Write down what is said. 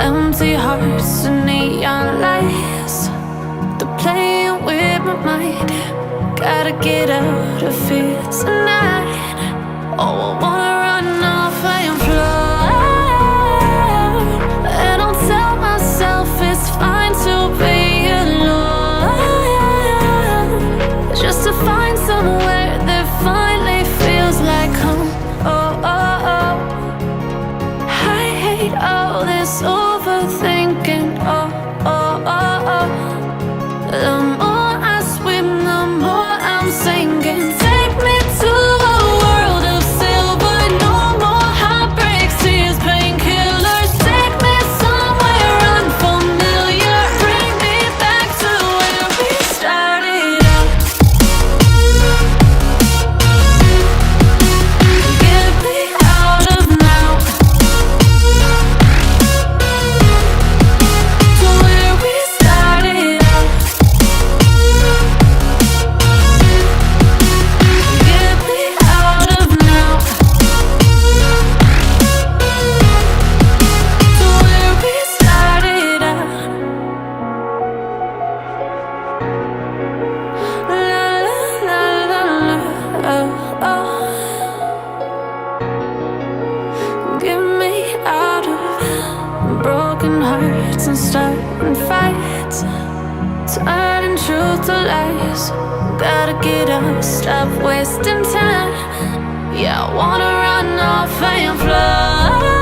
Empty hearts and neon lights, they're playing with my mind. Gotta get out of here tonight. Oh, I wanna run off and fly. And I'll tell myself it's fine to be alone, just to find somewhere that finally feels like home. Oh, oh, oh. I hate all this overthinking. Oh, oh, oh, oh. The more I swim, the more I'm sinking. Take me to a world of silver. No more heartbreaks, tears, painkillers. Take me somewhere unfamiliar. Bring me back to where we started out. Get me out of now, to where we started out. Get me out of now, to where we started out. La la la la la, oh, oh. Get me out of broken hearts and starting fights, turning truth to lies. Gotta get up, stop wasting time. Yeah, I wanna run off and fly.